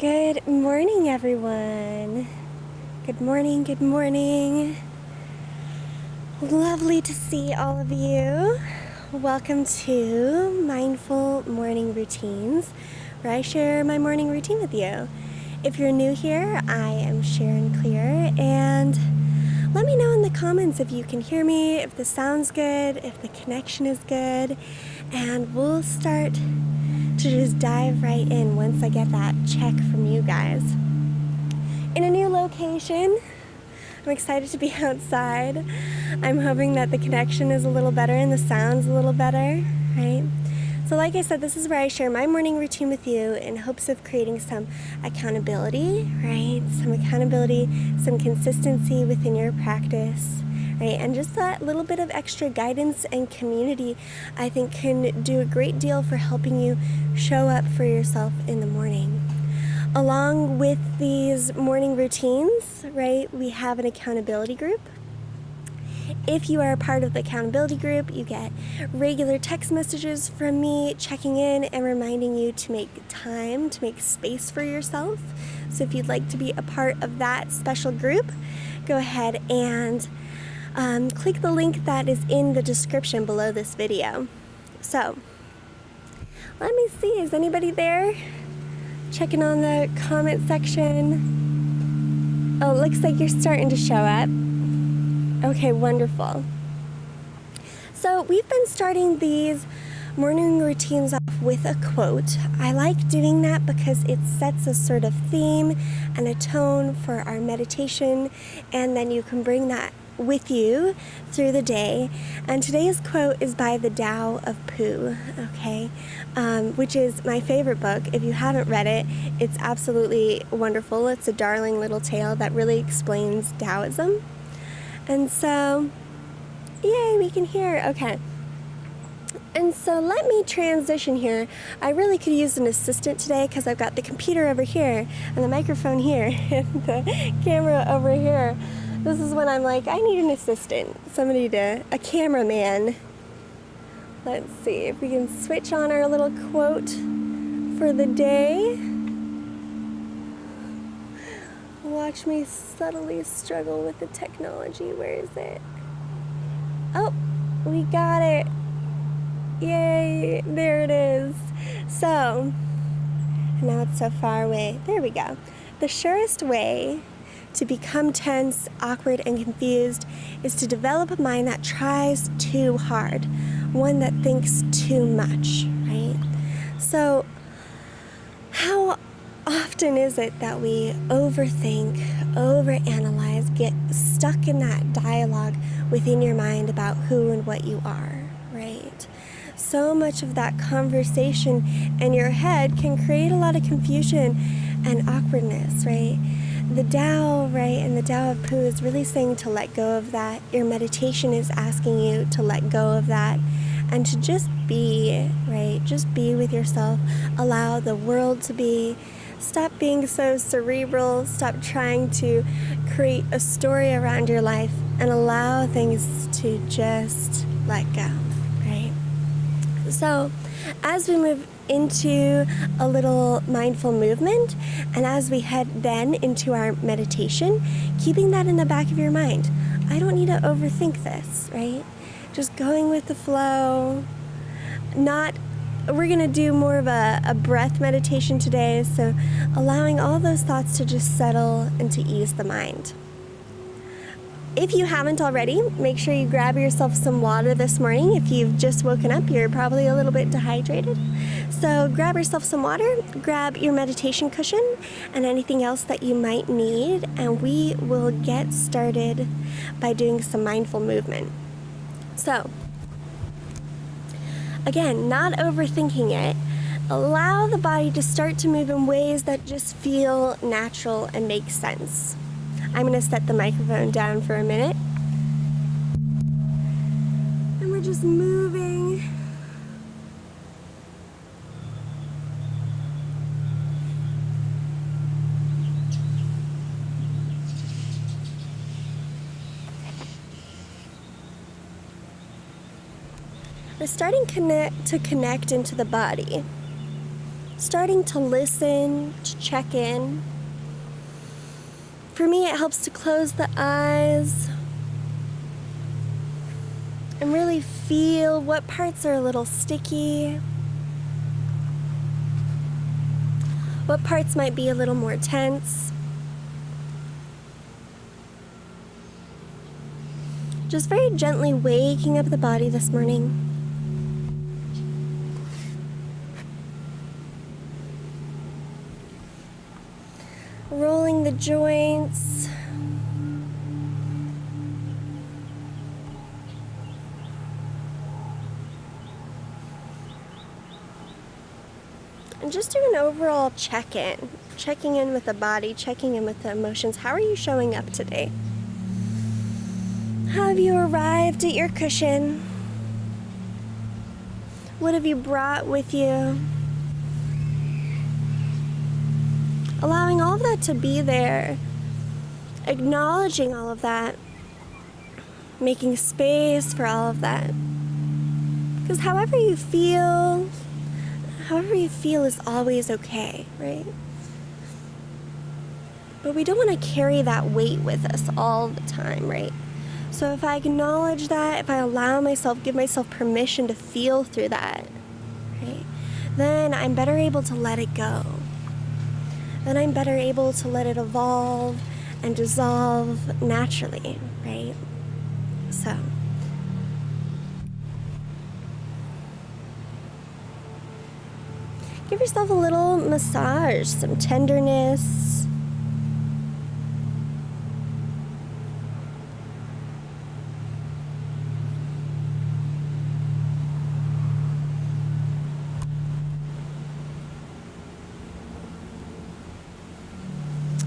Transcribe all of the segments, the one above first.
Good morning, everyone. Good morning, good morning. Lovely to see all of you. Welcome to Mindful Morning Routines, where I share my morning routine with you. If you're new here, I am Sharon Clear, and let me know in the comments if you can hear me, if the sound's good, if the connection is good, and we'll start to just dive right in once I get that check from you guys. In a new location, I'm excited to be outside. I'm hoping that the connection is a little better and the sound's a little better, right? So like I said, this is where I share my morning routine with you in hopes of creating some accountability, right? Some accountability, some consistency within your practice, right? And just that little bit of extra guidance and community, I think, can do a great deal for helping you show up for yourself in the morning. Along with these morning routines, right, we have an accountability group. If you are a part of the accountability group, you get regular text messages from me checking in and reminding you to make time, to make space for yourself. So if you'd like to be a part of that special group, go ahead and click the link that is in the description below this video. So, let me see, is anybody there? Checking on the comment section. Oh, it looks like you're starting to show up. Okay, wonderful. So we've been starting these morning routines off with a quote. I like doing that because it sets a sort of theme and a tone for our meditation, and then you can bring that with you through the day. And today's quote is by the Tao of Pooh, okay, which is my favorite book. If you haven't read it, it's absolutely wonderful. It's a darling little tale that really explains Taoism. And so, yay, we can hear. Okay. And so let me transition here. I really could use an assistant today because I've got the computer over here and the microphone here and the camera over here. This is when I'm like, I need an assistant, a cameraman. Let's see if we can switch on our little quote for the day. Watch me subtly struggle with the technology. Where is it? Oh, we got it. Yay, there it is. So, now it's so far away. There we go. The surest way to become tense, awkward, and confused is to develop a mind that tries too hard, one that thinks too much, right? So, how often is it that we overthink, overanalyze, get stuck in that dialogue within your mind about who and what you are, right? So much of that conversation in your head can create a lot of confusion and awkwardness, right? The Tao, right, and the Tao of Pooh is really saying to let go of that. Your meditation is asking you to let go of that and to just be, right? Just be with yourself. Allow the world to be. Stop being so cerebral. Stop trying to create a story around your life and allow things to just let go, right? So, as we move into a little mindful movement, and as we head then into our meditation, keeping that in the back of your mind. I don't need to overthink this, right? Just going with the flow. We're going to do more of a breath meditation today, so allowing all those thoughts to just settle and to ease the mind. If you haven't already, make sure you grab yourself some water this morning. If you've just woken up, you're probably a little bit dehydrated. So grab yourself some water, grab your meditation cushion, and anything else that you might need, and we will get started by doing some mindful movement. So, again, not overthinking it. Allow the body to start to move in ways that just feel natural and make sense. I'm going to set the microphone down for a minute. And we're just moving. We're starting to connect into the body. starting to listen, to check in. For me, it helps to close the eyes and really feel what parts are a little sticky, what parts might be a little more tense. Just very gently waking up the body this morning. Rolling the joints. And just do an overall check-in. Checking in with the body, checking in with the emotions. How are you showing up today? Have you arrived at your cushion? What have you brought with you? Allowing all of that to be there, acknowledging all of that, making space for all of that. Because however you feel is always okay, right? But we don't want to carry that weight with us all the time, right? So if I acknowledge that, if I allow myself, give myself permission to feel through that, right? Then I'm better able to let it go. Then I'm better able to let it evolve and dissolve naturally, right? So give yourself a little massage, some tenderness.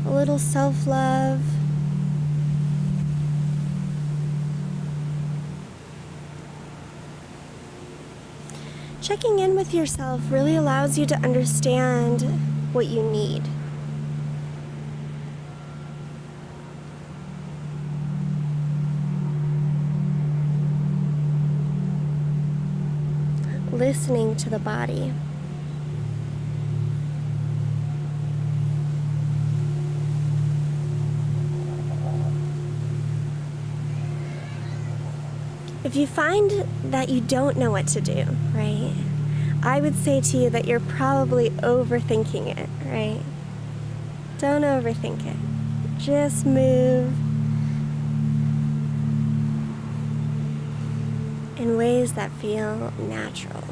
A little self-love. Checking in with yourself really allows you to understand what you need. Listening to the body. If you find that you don't know what to do, right, I would say to you that you're probably overthinking it, right? Don't overthink it. Just move in ways that feel natural.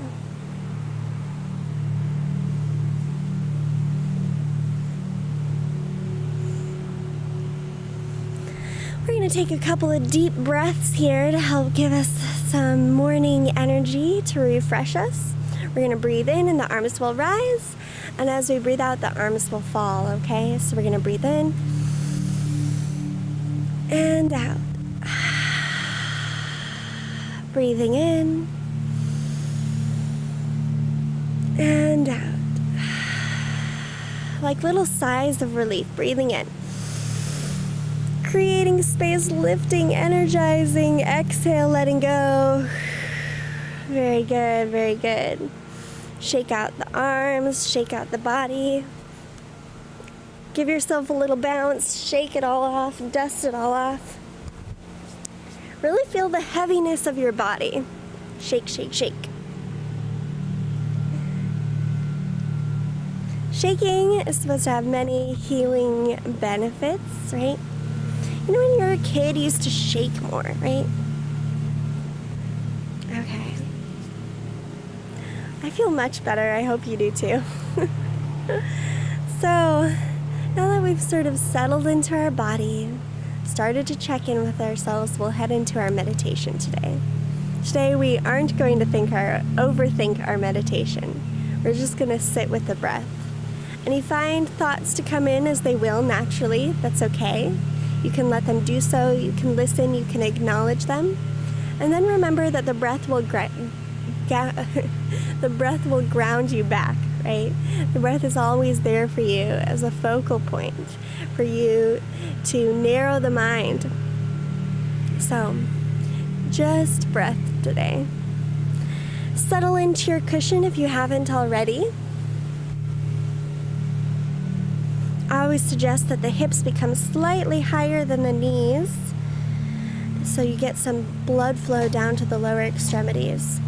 We're going to take a couple of deep breaths here to help give us some morning energy to refresh us. We're going to breathe in and the arms will rise. And as we breathe out, the arms will fall, okay? So we're going to breathe in and out. Breathing in and out. Like little sighs of relief, breathing in. Creating space, lifting, energizing, exhale, letting go. Very good, very good. Shake out the arms, shake out the body. Give yourself a little bounce, shake it all off, dust it all off. Really feel the heaviness of your body. Shake, shake, shake. Shaking is supposed to have many healing benefits, right? You know, when you were a kid, you used to shake more, right? Okay. I feel much better. I hope you do too. So, now that we've sort of settled into our body, started to check in with ourselves, we'll head into our meditation today. Today, we aren't going to overthink our meditation. We're just going to sit with the breath. And you find thoughts to come in as they will naturally. That's okay. You can let them do so, you can listen, you can acknowledge them. And then remember that the breath will ground you back, right? The breath is always there for you as a focal point, for you to narrow the mind. So, just breath today. Settle into your cushion if you haven't already. I always suggest that the hips become slightly higher than the knees so you get some blood flow down to the lower extremities.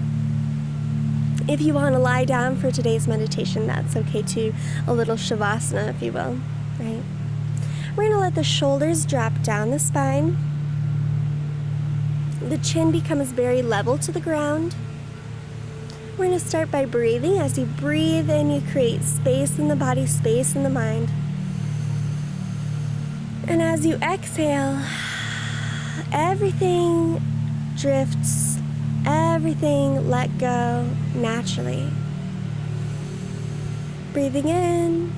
If you want to lie down for today's meditation, that's okay too. A little shavasana, if you will, right? We're going to let the shoulders drop down the spine. The chin becomes very level to the ground. We're going to start by breathing. As you breathe in, you create space in the body, space in the mind. And as you exhale, everything drifts, everything let go naturally. Breathing in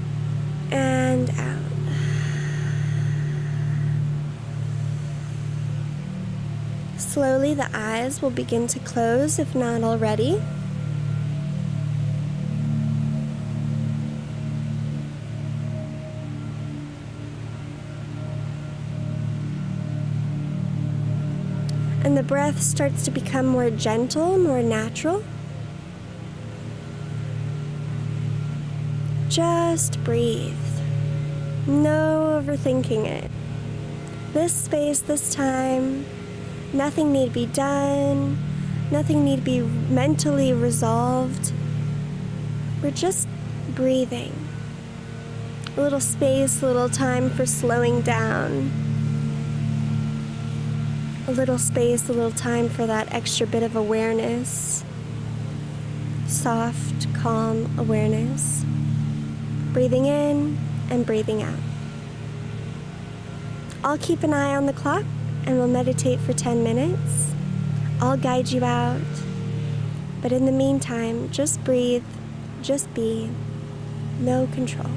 and out. Slowly the eyes will begin to close if not already. And the breath starts to become more gentle, more natural. Just breathe. No overthinking it. This space, this time, nothing need be done. Nothing need be mentally resolved. We're just breathing. A little space, a little time for slowing down. A little space, a little time for that extra bit of awareness. Soft, calm awareness. Breathing in and breathing out. I'll keep an eye on the clock and we'll meditate for 10 minutes. I'll guide you out. But in the meantime, just breathe, just be, no control.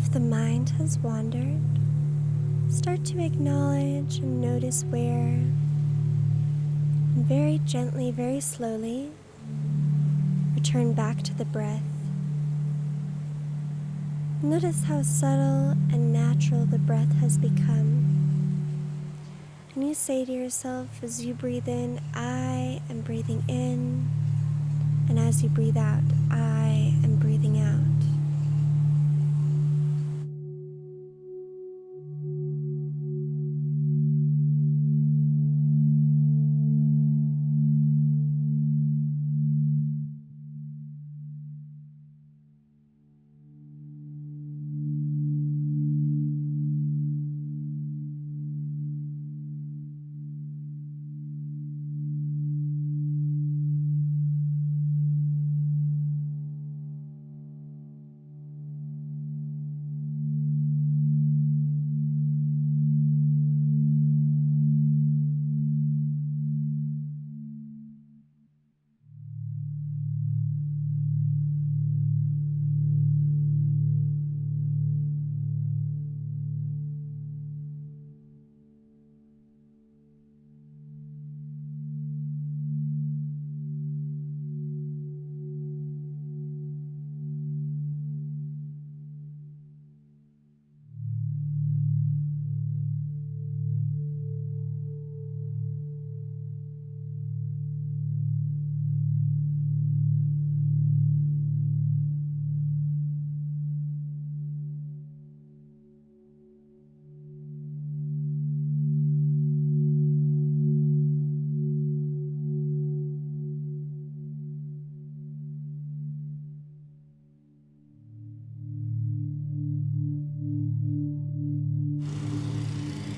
If the mind has wandered, start to acknowledge and notice where, and very gently, very slowly, return back to the breath. Notice how subtle and natural the breath has become. And you say to yourself as you breathe in, I am breathing in. And as you breathe out, I am breathing out.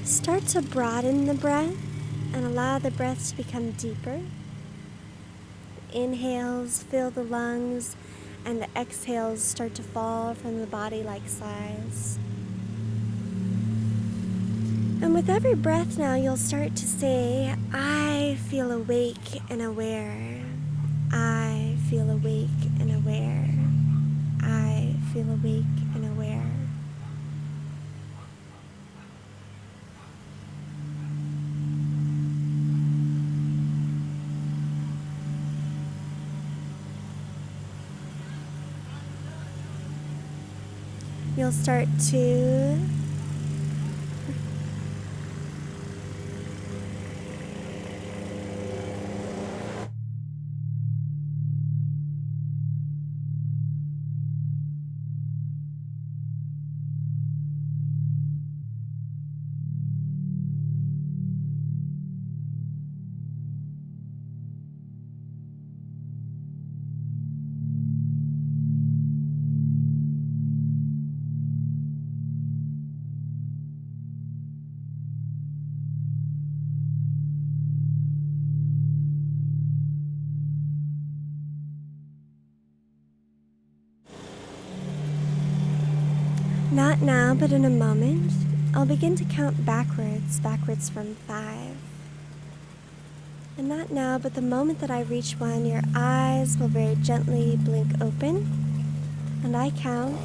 Start to broaden the breath and allow the breath to become deeper. Inhales fill the lungs, and the exhales start to fall from the body like sighs. And with every breath now, you'll start to say, I feel awake and aware. I feel awake and aware. I feel awake and aware. You'll start to not now, but in a moment, I'll begin to count backwards from 5. And not now, but the moment that I reach 1, your eyes will very gently blink open, and I count.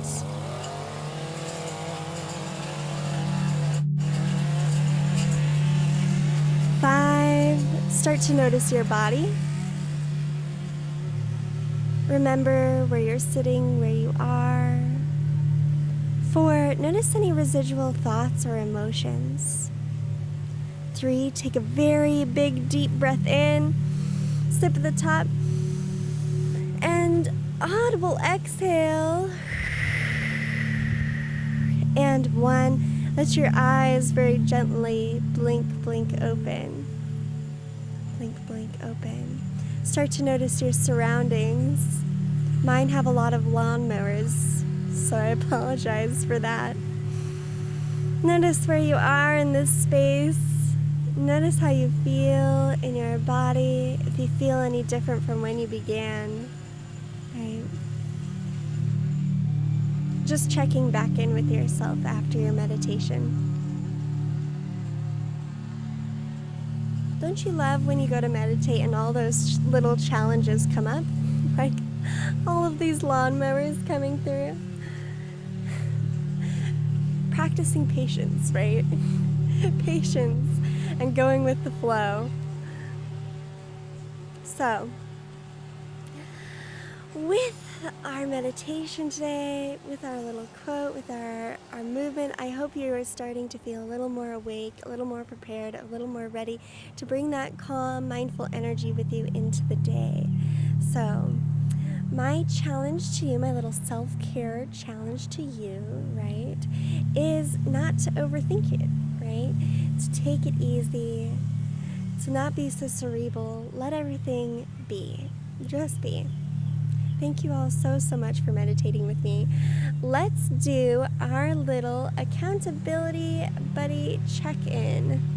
Five. Start to notice your body. Remember where you're sitting, where you are. 4, notice any residual thoughts or emotions. 3, take a very big deep breath in, sip at the top, and audible exhale. And 1, let your eyes very gently blink open. Blink open. Start to notice your surroundings. Mine have a lot of lawnmowers, so I apologize for that. Notice where you are in this space. Notice how you feel in your body, if you feel any different from when you began. Right. Just checking back in with yourself after your meditation. Don't you love when you go to meditate and all those little challenges come up? Like all of these lawnmowers coming through. practicing patience, right? Patience and going with the flow. So, with our meditation today, with our little quote, with our movement, I hope you are starting to feel a little more awake, a little more prepared, a little more ready to bring that calm, mindful energy with you into the day. So, my challenge to you, my little self-care challenge to you, right, is not to overthink it, right? To take it easy, to not be so cerebral. Let everything be. Just be. Thank you all so much for meditating with me. Let's do our little accountability buddy check-in.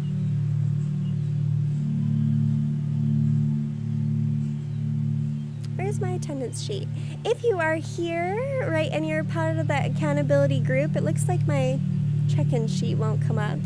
Where's my attendance sheet? If you are here, right, and you're part of that accountability group, it looks like my check-in sheet won't come up.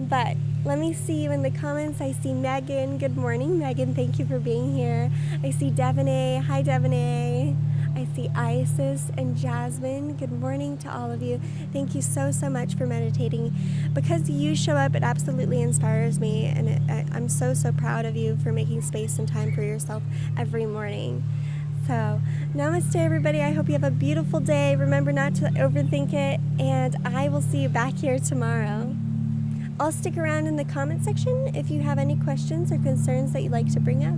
But let me see you in the comments. I see Megan. Good morning, Megan. Thank you for being here. I see Devonay. Hi, Devonay. I see Isis and Jasmine. Good morning to all of you. Thank you so much for meditating. Because you show up, it absolutely inspires me, and I'm so proud of you for making space and time for yourself every morning. So, namaste, everybody. I hope you have a beautiful day. Remember not to overthink it, and I will see you back here tomorrow. I'll stick around in the comment section if you have any questions or concerns that you'd like to bring up.